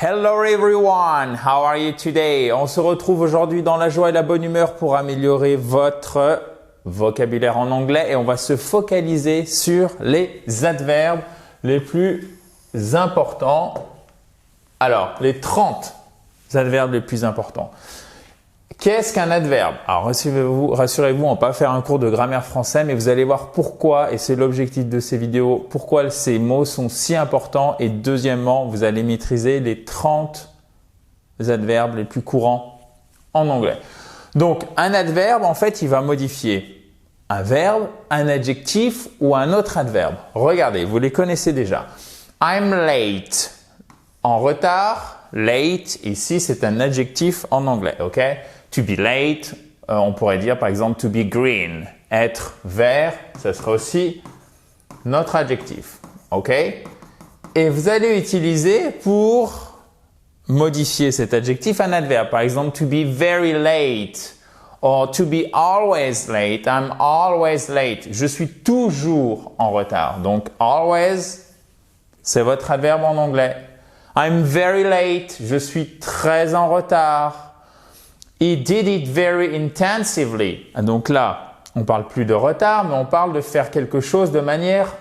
Hello everyone, how are you today? On se retrouve aujourd'hui dans la joie et la bonne humeur pour améliorer votre vocabulaire en anglais et on va se focaliser sur les adverbes les plus importants. Alors, les 30 adverbes les plus importants. Qu'est-ce qu'un adverbe? Alors, rassurez-vous, on va pas faire un cours de grammaire français, mais vous allez voir pourquoi, et c'est l'objectif de ces vidéos, pourquoi ces mots sont si importants. Et deuxièmement, vous allez maîtriser les 30 adverbes les plus courants en anglais. Donc, un adverbe, en fait, il va modifier un verbe, un adjectif ou un autre adverbe. Regardez, vous les connaissez déjà. I'm late. En retard. Late, ici, c'est un adjectif en anglais, ok? To be late, on pourrait dire par exemple to be green. Être vert, ça sera aussi notre adjectif, ok? Et vous allez utiliser pour modifier cet adjectif un adverbe. Par exemple, to be very late or to be always late. I'm always late. Je suis toujours en retard. Donc, always, c'est votre adverbe en anglais. I'm very late. Je suis très en retard. He did it very intensively. Donc là, on parle plus de retard, mais on parle de faire quelque chose de manière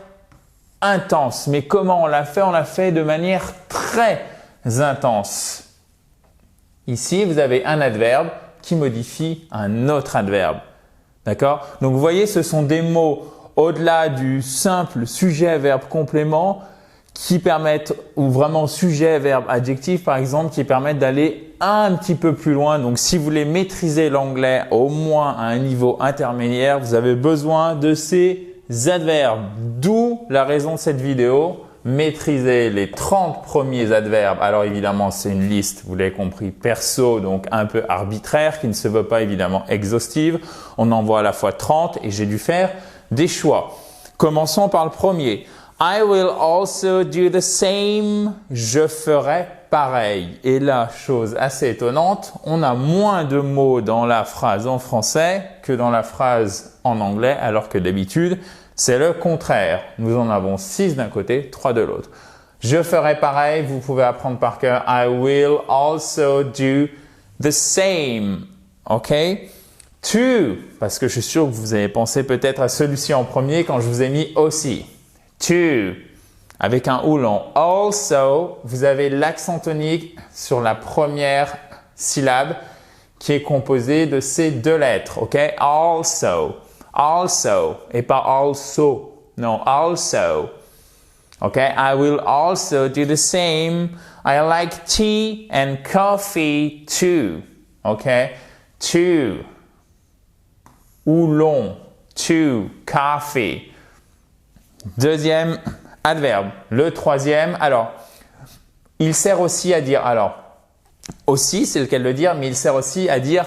intense. Mais comment on l'a fait? On l'a fait de manière très intense. Ici, vous avez un adverbe qui modifie un autre adverbe. D'accord? Donc, vous voyez, ce sont des mots au-delà du simple sujet, verbe, complément qui permettent, ou vraiment sujet, verbe, adjectif par exemple, qui permettent d'aller un petit peu plus loin. Donc, si vous voulez maîtriser l'anglais au moins à un niveau intermédiaire, vous avez besoin de ces adverbes. D'où la raison de cette vidéo, maîtriser les 30 premiers adverbes. Alors évidemment, c'est une liste, vous l'avez compris, perso, donc un peu arbitraire, qui ne se veut pas évidemment exhaustive. On en voit à la fois 30 et j'ai dû faire des choix. Commençons par le premier. I will also do the same. Je ferai pareil. Et là, chose assez étonnante, on a moins de mots dans la phrase en français que dans la phrase en anglais, alors que d'habitude, c'est le contraire. Nous en avons 6 d'un côté, 3 de l'autre. Je ferai pareil, vous pouvez apprendre par cœur. I will also do the same. OK? To, parce que je suis sûr que vous avez pensé peut-être à celui-ci en premier quand je vous ai mis aussi. To, avec un ou long. Also, vous avez l'accent tonique sur la première syllabe qui est composée de ces deux lettres, ok? Also, also, et pas also, non, also. Ok, I will also do the same. I like tea and coffee too. Ok, to, ou long, to, coffee. Deuxième adverbe. Le troisième, alors, il sert aussi à dire, alors, aussi, c'est lequel de dire, mais il sert aussi à dire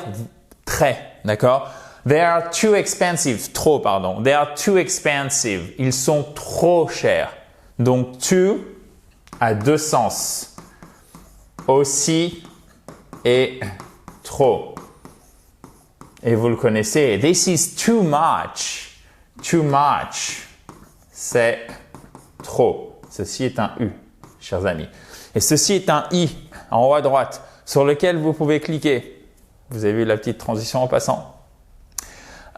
très, d'accord? They are too expensive, trop, pardon. They are too expensive. Ils sont trop chers. Donc, too a deux sens. Aussi et trop. Et vous le connaissez. This is too much. Too much. C'est trop. Ceci est un U, chers amis. Et ceci est un I, en haut à droite, sur lequel vous pouvez cliquer. Vous avez vu la petite transition en passant?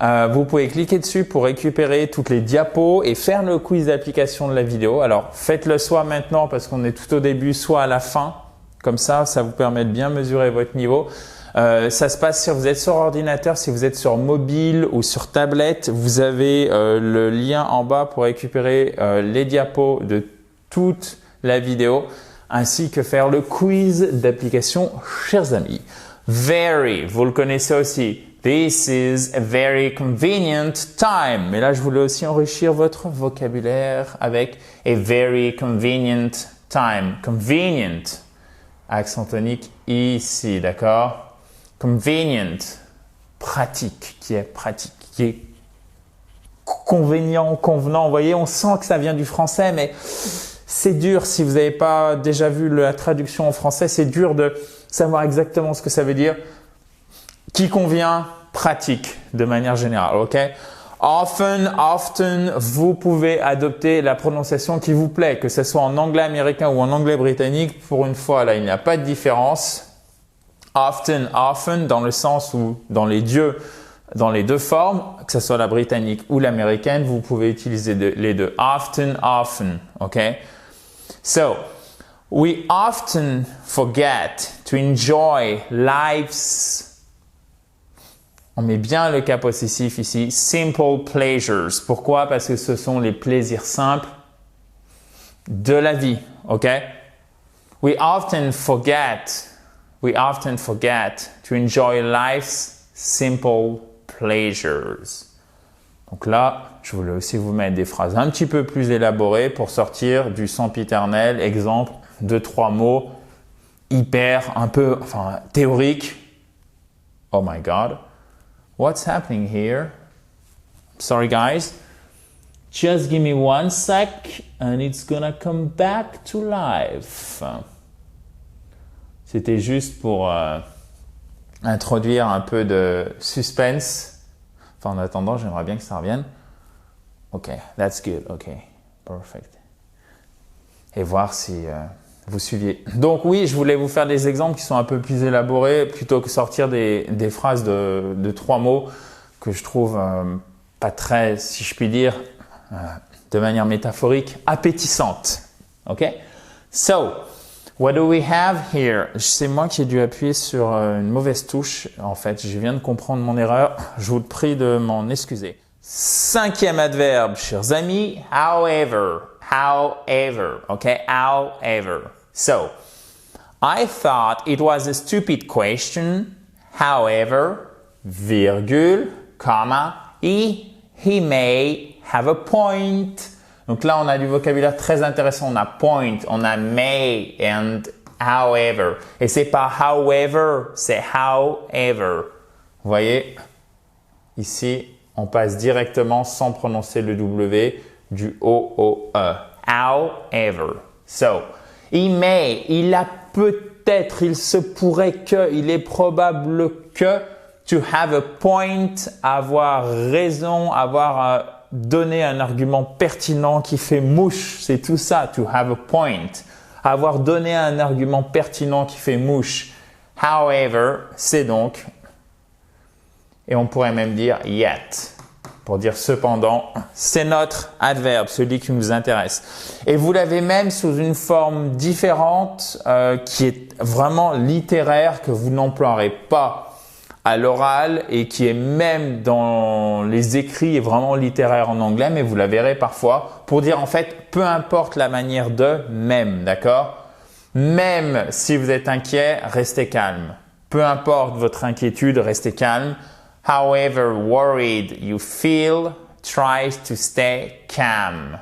Vous pouvez cliquer dessus pour récupérer toutes les diapos et faire le quiz d'application de la vidéo. Alors, faites-le soit maintenant parce qu'on est tout au début, soit à la fin. Comme ça, ça vous permet de bien mesurer votre niveau. Ça se passe si vous êtes sur ordinateur, si vous êtes sur mobile ou sur tablette, vous avez le lien en bas pour récupérer les diapos de toute la vidéo ainsi que faire le quiz d'application, chers amis. Very, vous le connaissez aussi. This is a very convenient time. Mais là, je voulais aussi enrichir votre vocabulaire avec a very convenient time. Convenient, accent tonique ici, d'accord? Convenient, pratique, qui est convenient, convenant. Vous voyez, on sent que ça vient du français, mais c'est dur. Si vous n'avez pas déjà vu la traduction en français, c'est dur de savoir exactement ce que ça veut dire. Qui convient, pratique, de manière générale, ok? Often, often, vous pouvez adopter la prononciation qui vous plaît, que ce soit en anglais américain ou en anglais britannique. Pour une fois, là, il n'y a pas de différence. Often, often, dans le sens où dans les deux formes, que ce soit la britannique ou l'américaine, vous pouvez utiliser les deux. Often, often, okay? So, we often forget to enjoy life's. On met bien le cas possessif ici. Simple pleasures. Pourquoi? Parce que ce sont les plaisirs simples de la vie. OK? We often forget to enjoy life's simple pleasures. Donc là, je voulais aussi vous mettre des phrases un petit peu plus élaborées pour sortir du sempiternel. Exemple, 2-3 mots un peu théoriques. Oh my God. What's happening here? Sorry guys. Just give me 1 sec and it's gonna come back to life. C'était juste pour introduire un peu de suspense. En attendant, j'aimerais bien que ça revienne. Ok, that's good. Ok, perfect. Et voir si vous suiviez. Donc oui, je voulais vous faire des exemples qui sont un peu plus élaborés plutôt que sortir des phrases de 3 mots que je trouve pas très, si je puis dire, de manière métaphorique, appétissantes. Ok? So, what do we have here? C'est moi qui ai dû appuyer sur une mauvaise touche. En fait, je viens de comprendre mon erreur. Je vous prie de m'en excuser. 5e adverbe, chers amis. However. However. Okay? However. So, I thought it was a stupid question. However, virgule, comma, he may have a point. Donc là, on a du vocabulaire très intéressant. On a point, on a may and however. Et c'est pas however, c'est however. Vous voyez, ici, on passe directement sans prononcer le W du O au E. However. So, il a peut-être, il se pourrait que, il est probable que, to have a point, avoir raison, donner un argument pertinent qui fait mouche, c'est tout ça, to have a point. Avoir donné un argument pertinent qui fait mouche. However, c'est donc, et on pourrait même dire yet, pour dire cependant, c'est notre adverbe, celui qui nous intéresse. Et vous l'avez même sous une forme différente qui est vraiment littéraire, que vous n'emploierez pas à l'oral et qui est même dans les écrits et vraiment littéraire en anglais, mais vous la verrez parfois pour dire en fait, peu importe la manière de, même, d'accord? Même si vous êtes inquiet, restez calme. Peu importe votre inquiétude, restez calme. However worried you feel, try to stay calm.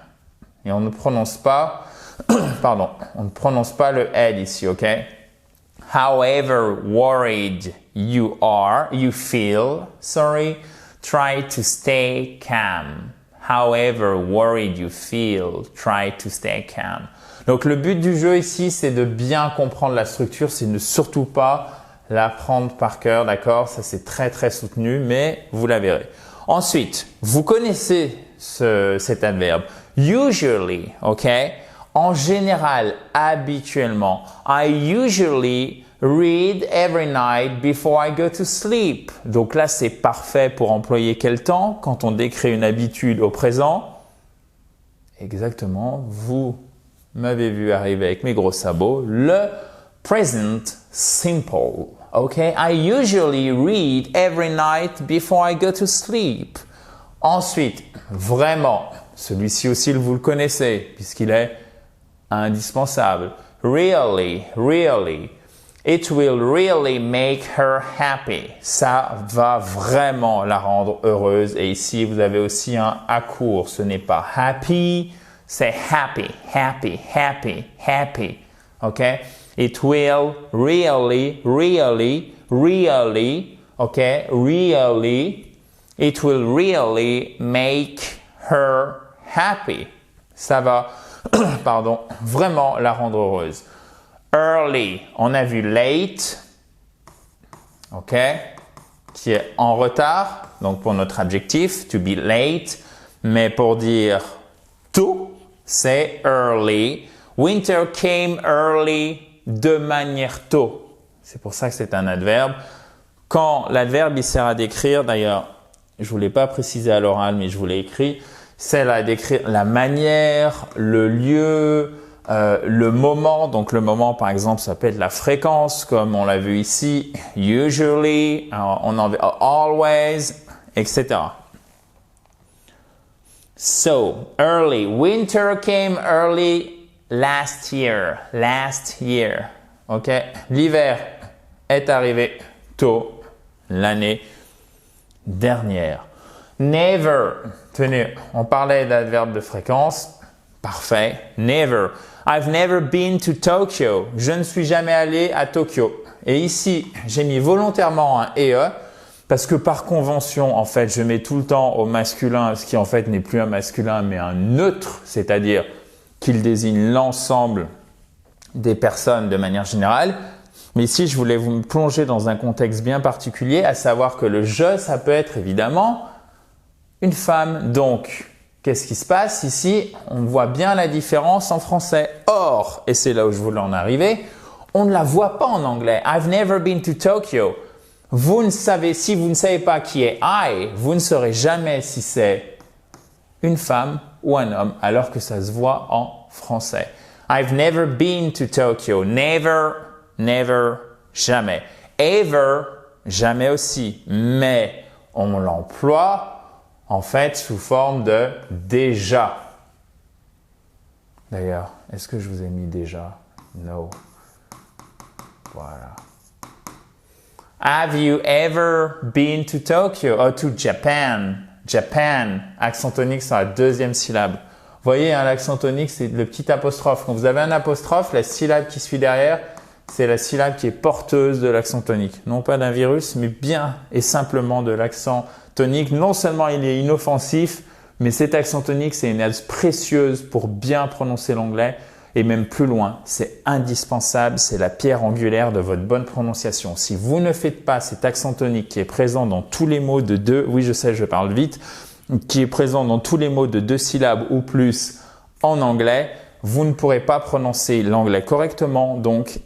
Et on ne prononce pas, pardon, on ne prononce pas le L ici, ok? However worried you feel, try to stay calm. However worried you feel, try to stay calm. Donc le but du jeu ici, c'est de bien comprendre la structure, c'est de surtout pas l'apprendre par cœur, d'accord? Ça c'est très très soutenu, mais vous la verrez. Ensuite, vous connaissez cet adverbe. Usually, ok? En général, habituellement. I usually read every night before I go to sleep. Donc là, c'est parfait pour employer quel temps? Quand on décrit une habitude au présent. Exactement, vous m'avez vu arriver avec mes gros sabots. Le present simple. Okay? I usually read every night before I go to sleep. Ensuite, vraiment, celui-ci aussi vous le connaissez puisqu'il est indispensable. Really, really. It will really make her happy. Ça va vraiment la rendre heureuse. Et ici, vous avez aussi un à court. Ce n'est pas happy, c'est happy, happy, happy, happy. OK? It will really, really, really, OK? Really. It will really make her happy. Ça va, pardon, vraiment la rendre heureuse. Early, on a vu late. OK? qui est en retard, donc pour notre adjectif, to be late. Mais pour dire tôt, c'est early. Winter came early, de manière tôt. C'est pour ça que c'est un adverbe. Quand l'adverbe il sert à décrire, d'ailleurs, je ne vous l'ai pas précisé à l'oral, mais je vous l'ai écrit, c'est à décrire la manière, le lieu, le moment. Donc le moment, par exemple, ça peut être la fréquence, comme on l'a vu ici, usually, on en always, etc. So, early. Winter came early last year. Last year. OK? L'hiver est arrivé tôt l'année dernière. Never. Tenez, on parlait d'adverbe de fréquence. Parfait. Never. I've never been to Tokyo. Je ne suis jamais allé à Tokyo. Et ici, j'ai mis volontairement un EE parce que par convention, en fait, je mets tout le temps au masculin, ce qui en fait n'est plus un masculin mais un neutre, c'est-à-dire qu'il désigne l'ensemble des personnes de manière générale. Mais ici, je voulais vous plonger dans un contexte bien particulier, à savoir que le « je », ça peut être évidemment une femme. Donc, qu'est-ce qui se passe ici? On voit bien la différence en français. Or, et c'est là où je voulais en arriver, on ne la voit pas en anglais. I've never been to Tokyo. Si vous ne savez pas qui est I, vous ne saurez jamais si c'est une femme ou un homme, alors que ça se voit en français. I've never been to Tokyo. Never, never, jamais. Ever, jamais aussi. Mais on l'emploie en fait sous forme de déjà. D'ailleurs, est-ce que je vous ai mis déjà? No. Voilà. Have you ever been to Tokyo or to Japan? Japan, accent tonique sur la deuxième syllabe. Vous voyez, hein, l'accent tonique, c'est le petit apostrophe. Quand vous avez un apostrophe, la syllabe qui suit derrière, c'est la syllabe qui est porteuse de l'accent tonique. Non pas d'un virus, mais bien et simplement de l'accent tonique. Non seulement il est inoffensif, mais cet accent tonique, c'est une aide précieuse pour bien prononcer l'anglais. Et même plus loin, c'est indispensable, c'est la pierre angulaire de votre bonne prononciation. Si vous ne faites pas cet accent tonique qui est présent dans tous les mots de deux, oui je sais, je parle vite, qui est présent dans tous les mots de 2 syllabes ou plus en anglais, vous ne pourrez pas prononcer l'anglais correctement. Donc,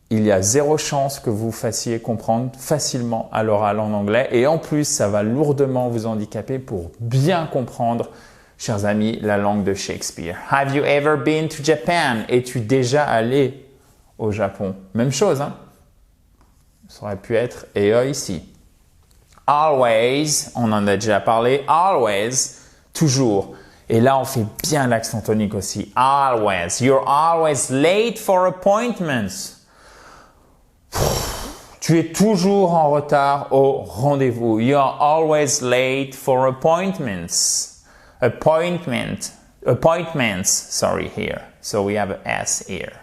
il y a 0 chance que vous fassiez comprendre facilement à l'oral en anglais. Et en plus, ça va lourdement vous handicaper pour bien comprendre, chers amis, la langue de Shakespeare. Have you ever been to Japan? Es-tu déjà allé au Japon? Même chose, hein? Ça aurait pu être EA ici. Always, on en a déjà parlé. Always, toujours. Et là, on fait bien l'accent tonique aussi. Always. You're always late for appointments. Tu es toujours en retard au rendez-vous. You're always late for appointments. Appointments, sorry, here. So we have an S here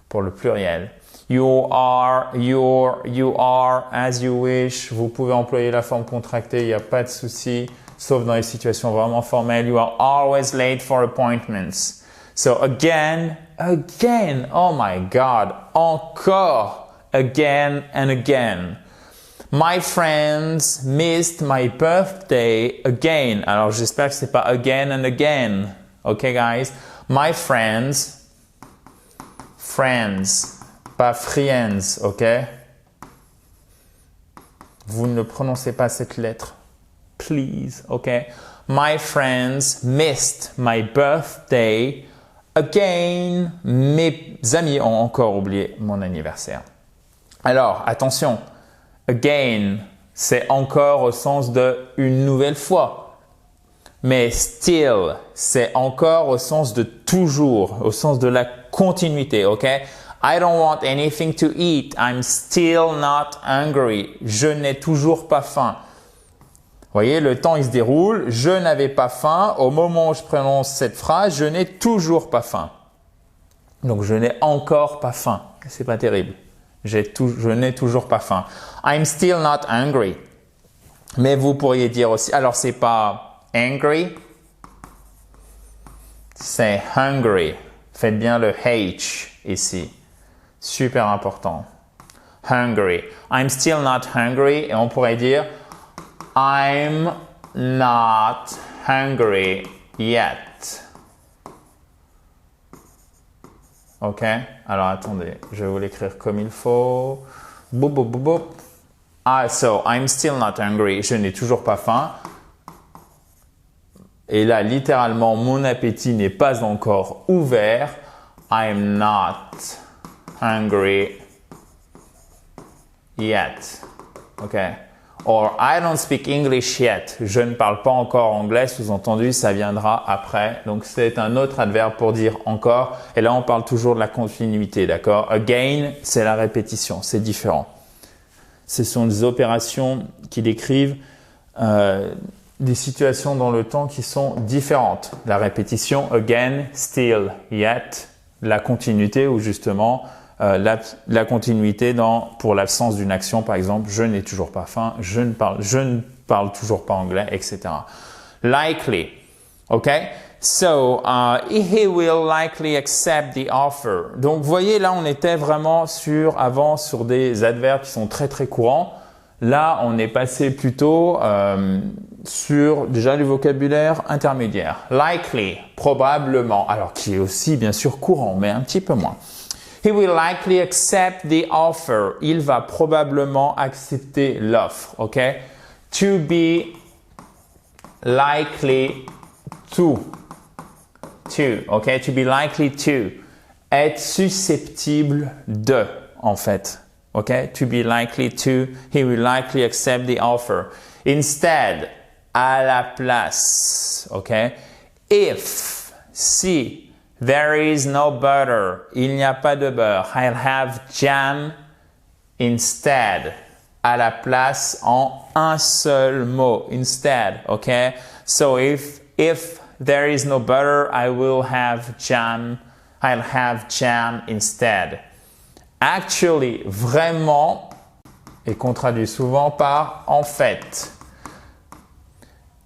pour le pluriel. You are, as you wish. Vous pouvez employer la forme contractée, il n'y a pas de souci, sauf dans les situations vraiment formelles. You are always late for appointments. So again, oh my God, encore, again and again. My friends missed my birthday again. Alors, j'espère que c'est pas again and again. Okay, guys? My friends, pas friends, ok? Vous ne prononcez pas cette lettre. Please, ok? My friends missed my birthday again. Mes amis ont encore oublié mon anniversaire. Alors, attention. Again, c'est encore au sens de une nouvelle fois. Mais still, c'est encore au sens de toujours, au sens de la continuité, ok? I don't want anything to eat. I'm still not hungry. Je n'ai toujours pas faim. Vous voyez, le temps il se déroule. Je n'avais pas faim. Au moment où je prononce cette phrase, je n'ai toujours pas faim. Donc, je n'ai encore pas faim. C'est pas terrible. Je n'ai toujours pas faim. I'm still not hungry. Mais vous pourriez dire aussi, alors c'est pas angry, c'est hungry. Faites bien le H ici. Super important. Hungry. I'm still not hungry. Et on pourrait dire, I'm not hungry yet. Ok, alors attendez, je vais vous l'écrire comme il faut. Boop, boop, boop, boop. Ah, so, I'm still not hungry. Je n'ai toujours pas faim. Et là, littéralement, mon appétit n'est pas encore ouvert. I'm not hungry yet. Ok. Or, I don't speak English yet. Je ne parle pas encore anglais. Sous-entendu, ça viendra après. Donc, c'est un autre adverbe pour dire encore. Et là, on parle toujours de la continuité, d'accord? Again, c'est la répétition. C'est différent. Ce sont des opérations qui décrivent des situations dans le temps qui sont différentes. La répétition, again, still, yet. La continuité ou justement la continuité pour l'absence d'une action, par exemple, je n'ai toujours pas faim, je ne parle toujours pas anglais, etc. Likely, ok? So, he will likely accept the offer. Donc, vous voyez, là, on était vraiment avant sur des adverbes qui sont très, très courants. Là, on est passé plutôt sur déjà le vocabulaire intermédiaire. Likely, probablement, alors qui est aussi bien sûr courant, mais un petit peu moins. He will likely accept the offer. Il va probablement accepter l'offre, ok? To be likely to, ok? To be likely to, être susceptible de, en fait. Okay, to be likely to, he will likely accept the offer. Instead, à la place, okay? If, si, there is no butter, il n'y a pas de beurre, I'll have jam instead. À la place en un seul mot, instead, okay? So if there is no butter, I'll have jam instead. Actually, vraiment, est qu'on traduit souvent par en fait.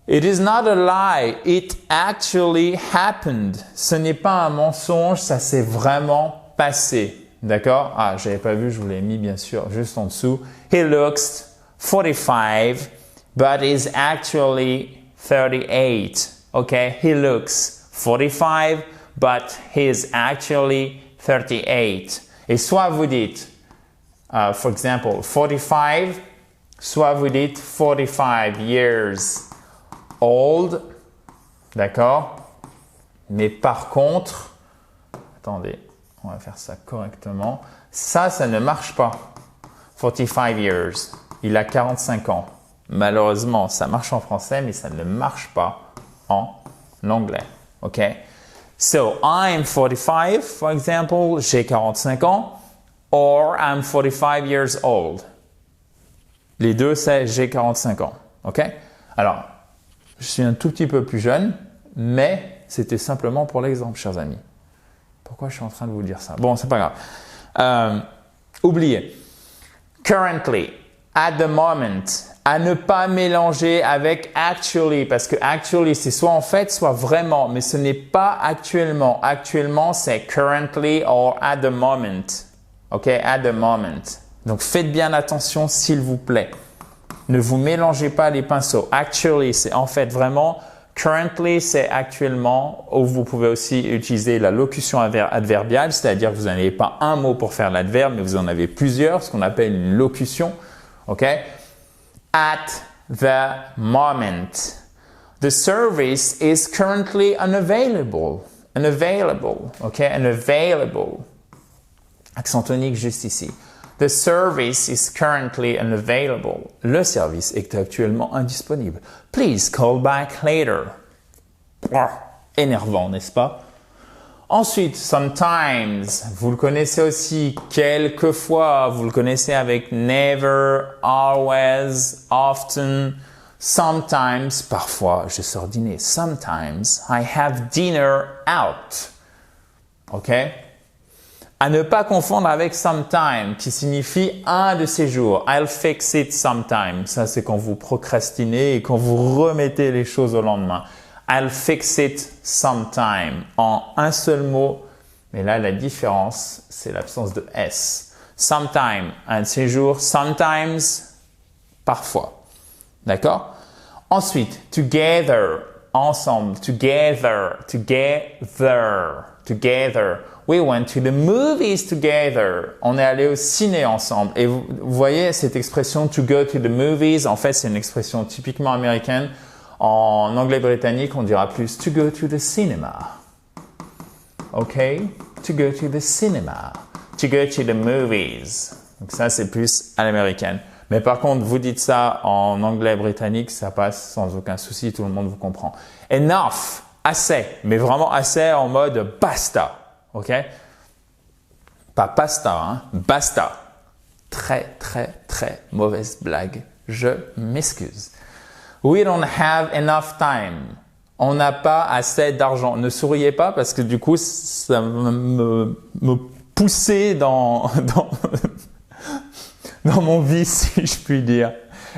It is not a lie, it actually happened. Ce n'est pas un mensonge, ça s'est vraiment passé. D'accord? Ah, j'avais pas vu, je vous l'ai mis bien sûr juste en dessous. He looks 45, but is actually 38. Okay? He looks 45, but he is actually 38. Et soit vous dites, for example, 45, soit vous dites 45 years old, d'accord? Mais par contre, attendez, on va faire ça correctement. Ça ne marche pas. 45 years, il a 45 ans. Malheureusement, ça marche en français, mais ça ne marche pas en anglais, ok? So, I'm 45, for example, j'ai 45 ans, or I'm 45 years old. Les deux, c'est j'ai 45 ans, ok? Alors, je suis un tout petit peu plus jeune, mais c'était simplement pour l'exemple, chers amis. Pourquoi je suis en train de vous dire ça? Bon, c'est pas grave. Oubliez. Currently, at the moment, à ne pas mélanger avec actually, parce que actually, c'est soit en fait, soit vraiment, mais ce n'est pas actuellement. Actuellement, c'est currently or at the moment. Ok, at the moment. Donc, faites bien attention, s'il vous plaît. Ne vous mélangez pas les pinceaux. Actually, c'est en fait vraiment. Currently, c'est actuellement, ou vous pouvez aussi utiliser la locution adverbiale, c'est-à-dire que vous n'avez pas un mot pour faire l'adverbe, mais vous en avez plusieurs, ce qu'on appelle une locution. Ok? At the moment. The service is currently unavailable. Unavailable. Ok? Unavailable. Accent tonique juste ici. The service is currently unavailable. Le service est actuellement indisponible. Please call back later. Énervant, n'est-ce pas? Ensuite, sometimes, vous le connaissez aussi, quelquefois, vous le connaissez avec never, always, often, sometimes, parfois, je sors dîner. Sometimes, I have dinner out. Ok? À ne pas confondre avec sometime, qui signifie un de ces jours. I'll fix it sometime. Ça, c'est quand vous procrastinez et quand vous remettez les choses au lendemain. I'll fix it sometime. En un seul mot. Mais là, la différence, c'est l'absence de S. Sometime, un de ces jours. Sometimes, parfois. D'accord? Ensuite, together, ensemble, together, together, together. We went to the movies together. On est allé au ciné ensemble. Et vous voyez cette expression to go to the movies, en fait, c'est une expression typiquement américaine. En anglais britannique, on dira plus to go to the cinema. OK? To go to the cinema. To go to the movies. Donc ça, c'est plus à l'américaine. Mais par contre, vous dites ça en anglais britannique, ça passe sans aucun souci, tout le monde vous comprend. Enough, assez, mais vraiment assez en mode basta, ok? Pas pasta, hein, basta. Très, très, très mauvaise blague, je m'excuse. We don't have enough time. On n'a pas assez d'argent. Ne souriez pas parce que du coup, ça va me pousser dans mon vice, si je puis dire.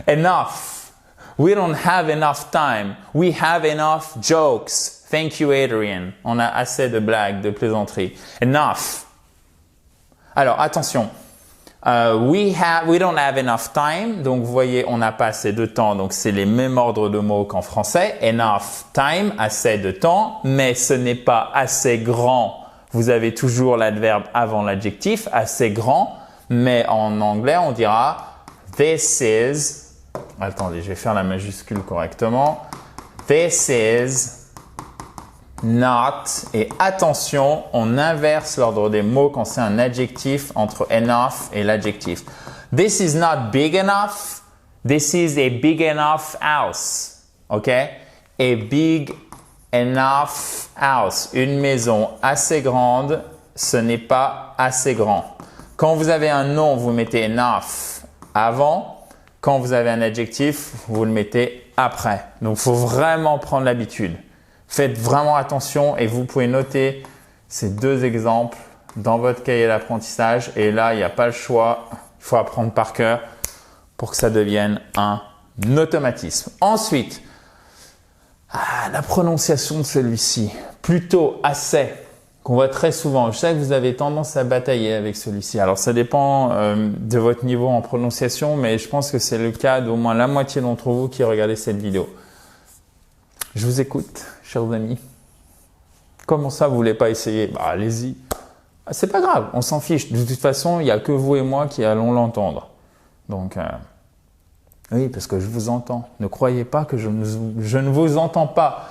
Enough. We don't have enough time. We have enough jokes. Thank you, Adrian. On a assez de blagues, de plaisanteries. Enough. Alors, attention. We don't have enough time. Donc, vous voyez, on n'a pas assez de temps. Donc, c'est les mêmes ordres de mots qu'en français. Enough time, assez de temps. Mais ce n'est pas assez grand. Vous avez toujours l'adverbe avant l'adjectif, assez grand. Mais en anglais, on dira this is. Attendez, je vais faire la majuscule correctement. This is not. Et attention, on inverse l'ordre des mots quand c'est un adjectif entre enough et l'adjectif. This is not big enough. This is a big enough house. OK? A big enough house. Une maison assez grande, ce n'est pas assez grand. Quand vous avez un nom, vous mettez enough avant. Quand vous avez un adjectif, vous le mettez après. Donc, il faut vraiment prendre l'habitude. Faites vraiment attention et vous pouvez noter ces deux exemples dans votre cahier d'apprentissage. Et là, il n'y a pas le choix. Il faut apprendre par cœur pour que ça devienne un automatisme. Ensuite, la prononciation de celui-ci. Plutôt assez. Qu'on voit très souvent. Je sais que vous avez tendance à batailler avec celui-ci. Alors, ça dépend de votre niveau en prononciation, mais je pense que c'est le cas d'au moins la moitié d'entre vous qui regardez cette vidéo. Je vous écoute, chers amis. Comment ça, vous voulez pas essayer? Bah, allez-y. C'est pas grave, on s'en fiche. De toute façon, il n'y a que vous et moi qui allons l'entendre. Donc, oui, parce que je vous entends. Ne croyez pas que je ne vous entends pas.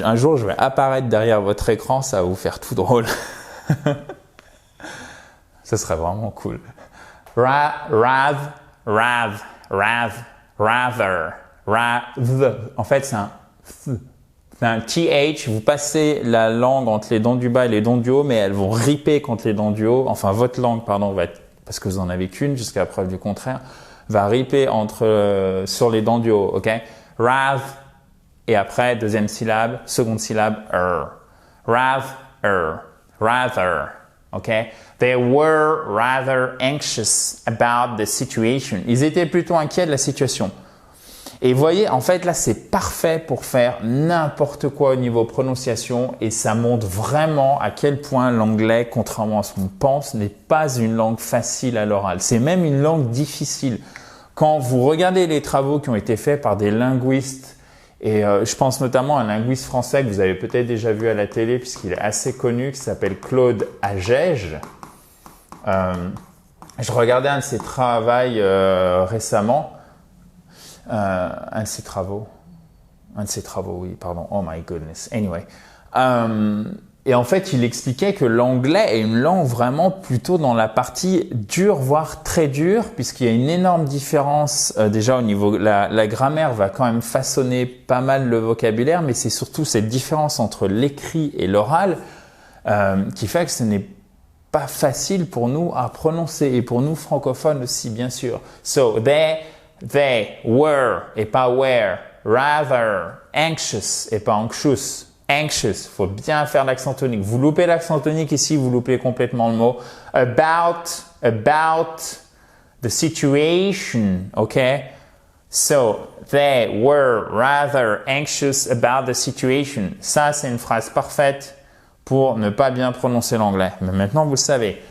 Un jour, je vais apparaître derrière votre écran, ça va vous faire tout drôle. Ce serait vraiment cool. Rather. En fait, c'est un TH. Vous passez la langue entre les dents du bas et les dents du haut, mais elles vont ripper contre les dents du haut. Enfin, votre langue, pardon, va être, parce que vous en avez qu'une, jusqu'à la preuve du contraire, va ripper sur les dents du haut, ok? Rather. Et après, deuxième syllabe, seconde syllabe, rather, ok? They were rather anxious about the situation. Ils étaient plutôt inquiets de la situation. Et vous voyez, en fait, là, c'est parfait pour faire n'importe quoi au niveau prononciation et ça montre vraiment à quel point l'anglais, contrairement à ce qu'on pense, n'est pas une langue facile à l'oral. C'est même une langue difficile. Quand vous regardez les travaux qui ont été faits par des linguistes, et je pense notamment à un linguiste français que vous avez peut-être déjà vu à la télé puisqu'il est assez connu, qui s'appelle Claude Agege. Je regardais un de ses travaux récemment. Un de ses travaux, oui, pardon. Oh my goodness. Anyway. Et en fait, il expliquait que l'anglais est une langue vraiment plutôt dans la partie dure, voire très dure, puisqu'il y a une énorme différence déjà au niveau… La grammaire va quand même façonner pas mal le vocabulaire, mais c'est surtout cette différence entre l'écrit et l'oral qui fait que ce n'est pas facile pour nous à prononcer, et pour nous francophones aussi, bien sûr. So, they were, et pas were, rather, anxious, et pas anxious. Anxious, faut bien faire l'accent tonique. Vous loupez l'accent tonique ici, vous loupez complètement le mot. About the situation, okay? So, they were rather anxious about the situation. Ça, c'est une phrase parfaite pour ne pas bien prononcer l'anglais. Mais maintenant, vous le savez.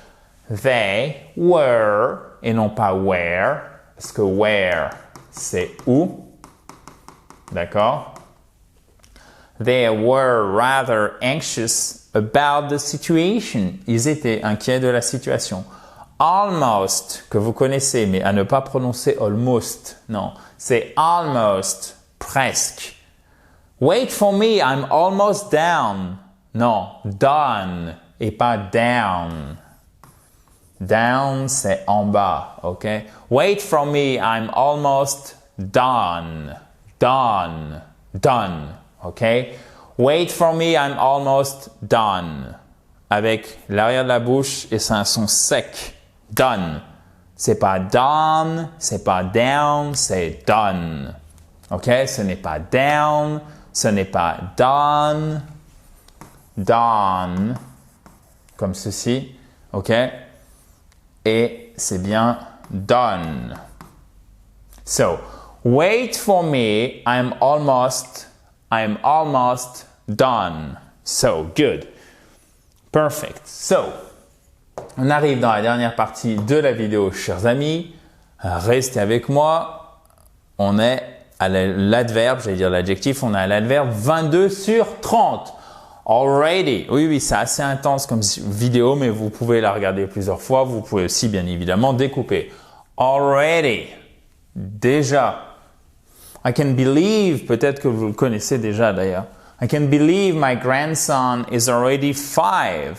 They were, et non pas were, parce que were, c'est où. D'accord? They were rather anxious about the situation. Ils étaient inquiets de la situation. Almost, que vous connaissez, mais à ne pas prononcer almost. Non, c'est almost, presque. Wait for me, I'm almost down. Non, done et pas down. Down, c'est en bas, ok? Wait for me, I'm almost done. Done, done, ok? Wait for me, I'm almost done. Avec l'arrière de la bouche et c'est un son sec. Done. C'est pas done, c'est pas down, c'est done. Ok? Ce n'est pas down, ce n'est pas done. Done. Comme ceci. Ok? Et c'est bien done. So, wait for me, I'm almost done. So, good. Perfect. So, on arrive dans la dernière partie de la vidéo, chers amis. Restez avec moi. On est à l'adverbe, j'allais dire l'adjectif, on est à l'adverbe 22 sur 30. Already. Oui, c'est assez intense comme vidéo, mais vous pouvez la regarder plusieurs fois. Vous pouvez aussi, bien évidemment, découper. Already. Déjà. I can believe, peut-être que vous le connaissez déjà d'ailleurs. I can believe my grandson is already 5.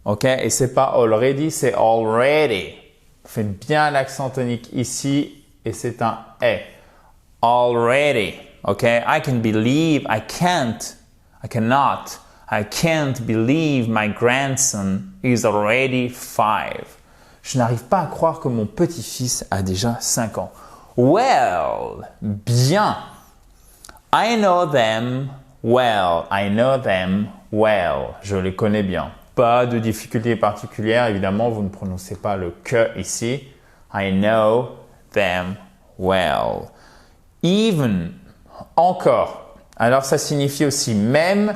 Ok? Et c'est pas already, c'est already. Faites bien l'accent tonique ici et c'est un E. Already. Ok? I can believe, I can't believe my grandson is already 5. Je n'arrive pas à croire que mon petit-fils a déjà 5 ans. Well, bien. I know them well. Je les connais bien. Pas de difficulté particulière. Évidemment, vous ne prononcez pas le que ici. I know them well. Even, encore. Alors, ça signifie aussi même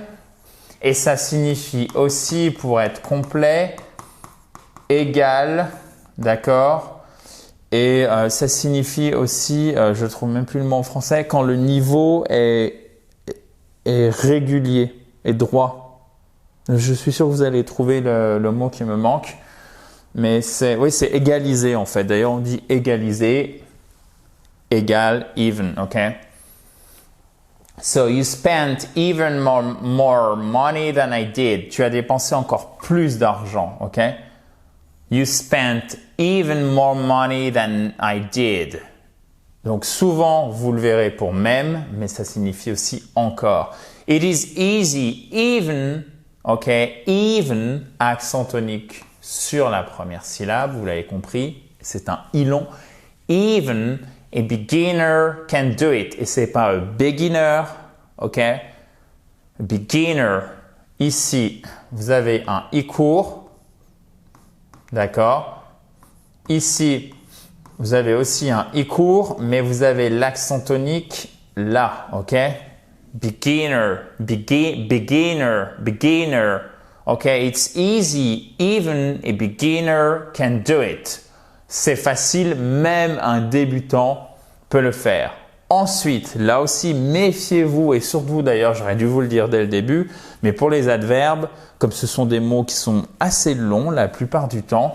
et ça signifie aussi, pour être complet, égal, d'accord? Et ça signifie aussi, je trouve même plus le mot en français, quand le niveau est régulier et droit. Je suis sûr que vous allez trouver le mot qui me manque. Mais c'est égalisé en fait. D'ailleurs, on dit égalisé, égal, even, ok? So, you spent even more money than I did. Tu as dépensé encore plus d'argent, ok? You spent even more money than I did. Donc, souvent, vous le verrez pour même, mais ça signifie aussi encore. It is easy, even, ok? Even, accent tonique sur la première syllabe, vous l'avez compris, c'est un i long. Even, a beginner can do it. Et c'est pas un beginner, ok? Beginner, ici, vous avez un i court, d'accord? Ici, vous avez aussi un i court, mais vous avez l'accent tonique là, ok? Beginner, beginner. Okay, it's easy, even a beginner can do it. C'est facile, même un débutant peut le faire. Ensuite, là aussi, méfiez-vous, et surtout d'ailleurs, j'aurais dû vous le dire dès le début, mais pour les adverbes, comme ce sont des mots qui sont assez longs la plupart du temps,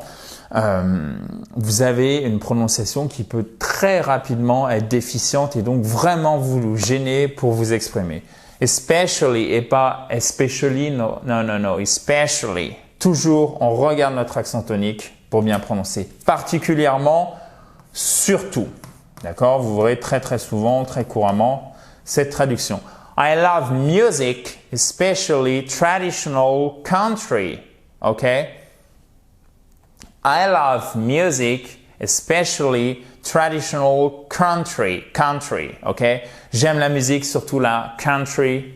vous avez une prononciation qui peut très rapidement être déficiente et donc vraiment vous gêner pour vous exprimer. Especially et pas especially, non, especially. Toujours, on regarde notre accent tonique pour bien prononcer. Particulièrement, surtout. D'accord? Vous verrez très très souvent, très couramment, cette traduction. I love music, especially traditional country. Ok? I love music, especially traditional country, ok? J'aime la musique, surtout la country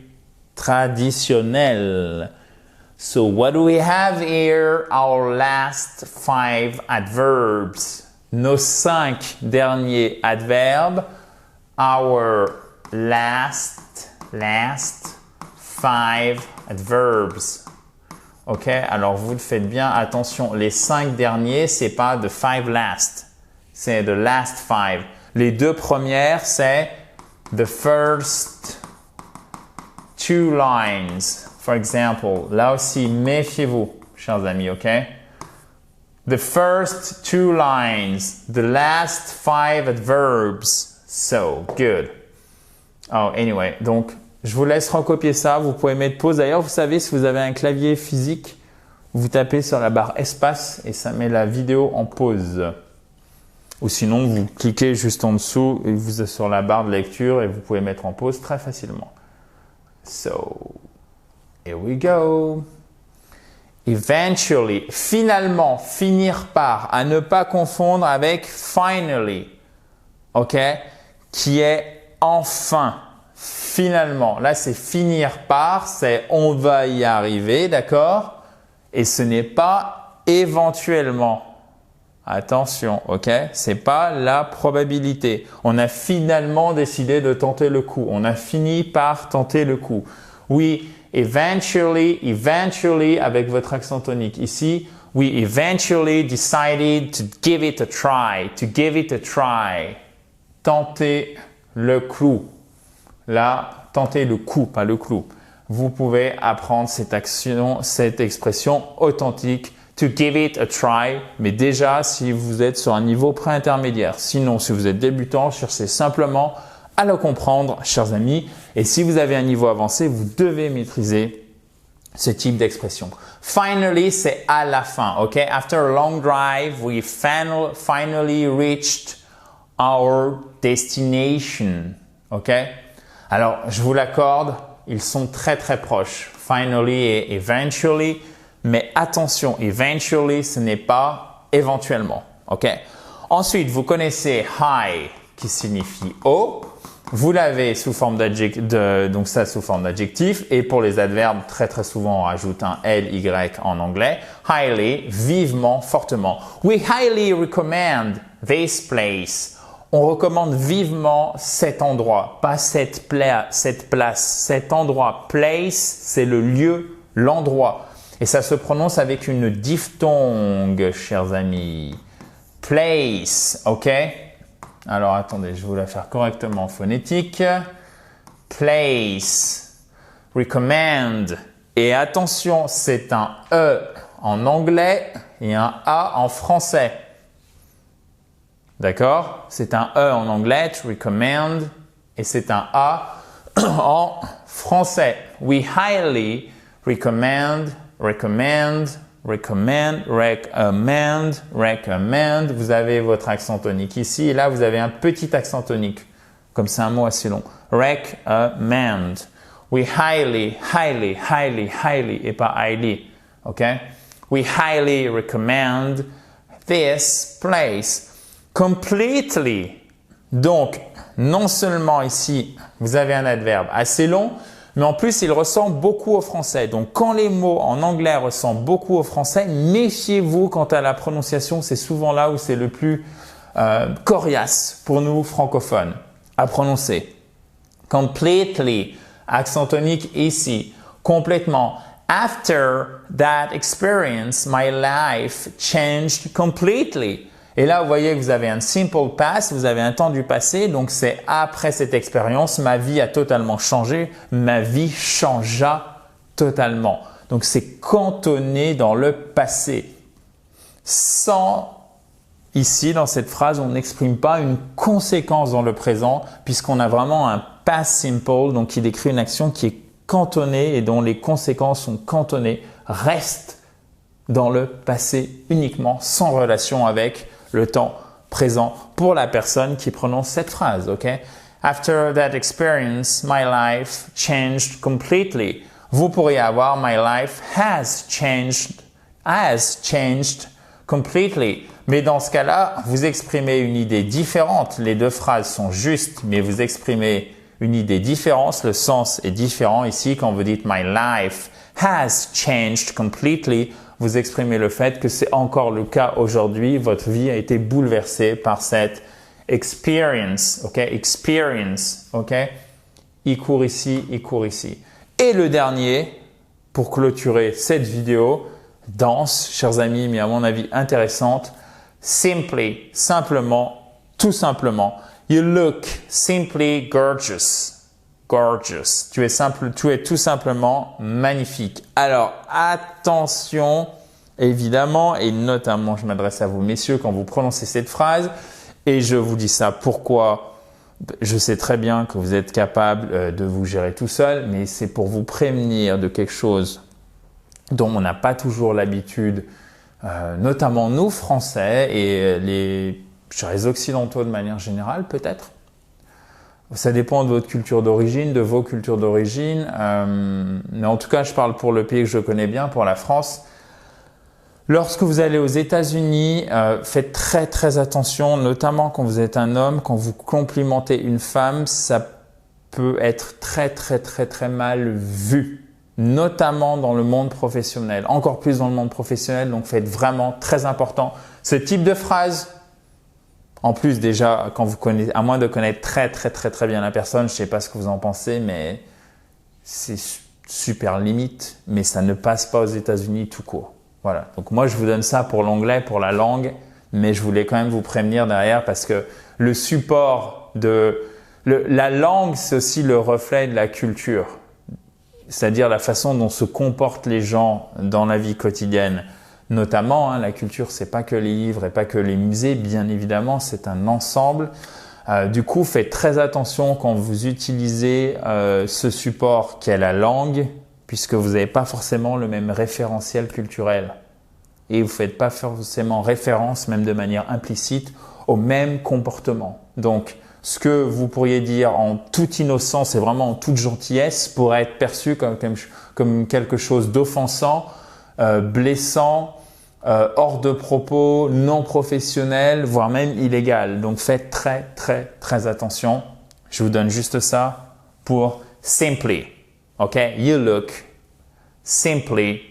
traditionnelle. So what do we have here? Our last 5 adverbs. Nos 5 derniers adverbes. Our last 5 adverbs. Ok? Alors vous faites bien attention. Les 5 derniers, c'est pas the 5 last. C'est the last 5. Les deux premières, c'est the first two lines. For example, là aussi, méfiez-vous, chers amis, ok? The first two lines, the last 5 adverbs. So, good. Oh, anyway, donc, je vous laisse recopier ça. Vous pouvez mettre pause. D'ailleurs, vous savez, si vous avez un clavier physique, vous tapez sur la barre espace et ça met la vidéo en pause. Ou sinon, vous cliquez juste en dessous et vous êtes sur la barre de lecture et vous pouvez mettre en pause très facilement. So, here we go. Eventually, finalement, finir par, à ne pas confondre avec finally, ok? Qui est enfin, finalement. Là, c'est finir par, c'est on va y arriver, d'accord? Et ce n'est pas éventuellement. Attention, ok? C'est pas la probabilité. On a finalement décidé de tenter le coup. On a fini par tenter le coup. We eventually avec votre accent tonique. Ici, we eventually decided to give it a try. To give it a try. Tenter le clou. Là, tenter le coup, pas le clou. Vous pouvez apprendre cette expression authentique. To give it a try, mais déjà si vous êtes sur un niveau pré-intermédiaire. Sinon, si vous êtes débutant, cherchez simplement à le comprendre, chers amis. Et si vous avez un niveau avancé, vous devez maîtriser ce type d'expression. Finally, c'est à la fin, ok? After a long drive, we finally reached our destination, ok? Alors, je vous l'accorde, ils sont très très proches. Finally et eventually. Mais attention, eventually, ce n'est pas éventuellement, ok? Ensuite, vous connaissez high qui signifie haut. Vous l'avez sous forme d'adjectif, donc ça sous forme d'adjectif. Et pour les adverbes, très très souvent, on rajoute un ly en anglais. Highly, vivement, fortement. We highly recommend this place. On recommande vivement cet endroit, pas cette place, cet endroit. Place, c'est le lieu, l'endroit. Et ça se prononce avec une diphtongue, chers amis. Place, ok? Alors, attendez, je vais vous la faire correctement en phonétique. Place. Recommend. Et attention, c'est un E en anglais et un A en français. D'accord? C'est un E en anglais, to recommend, et c'est un A en français. We highly recommend. Recommend. Vous avez votre accent tonique ici et là vous avez un petit accent tonique. Comme c'est un mot assez long. Recommend. We highly et pas highly. Ok? We highly recommend this place. Completely. Donc, non seulement ici, vous avez un adverbe assez long, mais en plus, il ressemble beaucoup au français. Donc, quand les mots en anglais ressemblent beaucoup au français, méfiez-vous quant à la prononciation. C'est souvent là où c'est le plus coriace pour nous francophones à prononcer. Completely, accent tonique ici, complètement. After that experience, my life changed completely. Et là, vous voyez que vous avez un simple past, vous avez un temps du passé, donc c'est après cette expérience, ma vie a totalement changé, ma vie changea totalement. Donc c'est cantonné dans le passé. Ici, dans cette phrase, on n'exprime pas une conséquence dans le présent, puisqu'on a vraiment un past simple, donc qui décrit une action qui est cantonnée et dont les conséquences sont cantonnées, reste dans le passé uniquement, sans relation avec le temps présent pour la personne qui prononce cette phrase, ok? After that experience, my life changed completely. Vous pourriez avoir my life has changed completely. Mais dans ce cas-là, vous exprimez une idée différente. Les deux phrases sont justes, mais vous exprimez une idée différente. Le sens est différent ici quand vous dites my life has changed completely. Vous exprimez le fait que c'est encore le cas aujourd'hui. Votre vie a été bouleversée par cette experience, ok? Experience, ok? Il court ici, il court ici. Et le dernier, pour clôturer cette vidéo, dense, chers amis, mais à mon avis intéressante, simply, simplement, tout simplement. You look simply gorgeous. Gorgeous. Tu es tout simplement magnifique. Alors, attention, évidemment, et notamment, je m'adresse à vous, messieurs, quand vous prononcez cette phrase, et je vous dis ça pourquoi je sais très bien que vous êtes capable de vous gérer tout seul, mais c'est pour vous prévenir de quelque chose dont on n'a pas toujours l'habitude, notamment nous, Français, et les Occidentaux de manière générale, peut-être. Ça dépend de votre culture d'origine, de vos cultures d'origine. Mais en tout cas, je parle pour le pays que je connais bien, pour la France. Lorsque vous allez aux États-Unis, faites très très attention, notamment quand vous êtes un homme, quand vous complimentez une femme, ça peut être très très très très mal vu, notamment dans le monde professionnel, encore plus dans le monde professionnel. Donc faites vraiment très important ce type de phrase. En plus, déjà, quand vous connaissez, à moins de connaître très, très, très, très bien la personne, je sais pas ce que vous en pensez, mais c'est super limite, mais ça ne passe pas aux États-Unis tout court. Voilà. Donc, moi, je vous donne ça pour l'anglais, pour la langue, mais je voulais quand même vous prévenir derrière parce que le support la langue, c'est aussi le reflet de la culture. C'est-à-dire la façon dont se comportent les gens dans la vie quotidienne. Notamment, la culture, c'est pas que les livres et pas que les musées, bien évidemment, c'est un ensemble. Du coup, faites très attention quand vous utilisez ce support qu'est la langue, puisque vous n'avez pas forcément le même référentiel culturel. Et vous ne faites pas forcément référence, même de manière implicite, au même comportement. Donc, ce que vous pourriez dire en toute innocence et vraiment en toute gentillesse pourrait être perçu comme quelque chose d'offensant, blessant, hors de propos, non professionnel, voire même illégal. Donc faites très très très attention. Je vous donne juste ça pour simply. Ok? You look simply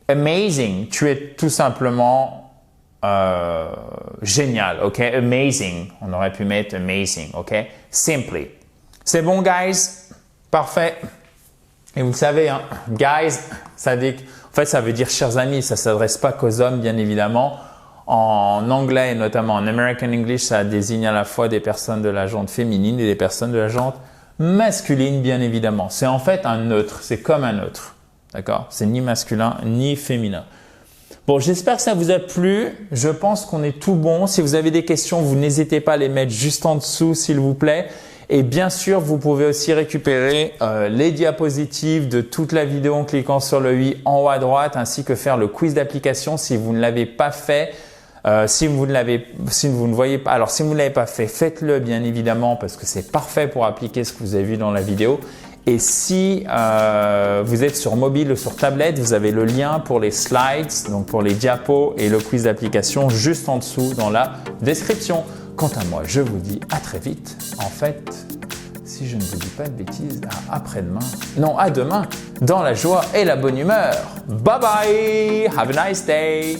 amazing. Tu es tout simplement génial. Ok? Amazing. On aurait pu mettre amazing. Ok? Simply. C'est bon, guys? Parfait. Et vous le savez, hein, guys, ça veut dire chers amis, ça ne s'adresse pas qu'aux hommes, bien évidemment. En anglais et notamment en American English, ça désigne à la fois des personnes de la gente féminine et des personnes de la gente masculine, bien évidemment. C'est en fait un neutre, c'est comme un neutre. D'accord? C'est ni masculin ni féminin. Bon, j'espère que ça vous a plu. Je pense qu'on est tout bon. Si vous avez des questions, vous n'hésitez pas à les mettre juste en dessous, s'il vous plaît. Et bien sûr, vous pouvez aussi récupérer les diapositives de toute la vidéo en cliquant sur le i en haut à droite, ainsi que faire le quiz d'application si vous ne l'avez pas fait. Si vous ne l'avez pas fait, faites-le bien évidemment parce que c'est parfait pour appliquer ce que vous avez vu dans la vidéo. Et si vous êtes sur mobile ou sur tablette, vous avez le lien pour les slides, donc pour les diapos et le quiz d'application juste en dessous dans la description. Quant à moi, je vous dis à très vite. En fait, si je ne vous dis pas de bêtises, à après-demain. Non, à demain, dans la joie et la bonne humeur. Bye bye! Have a nice day!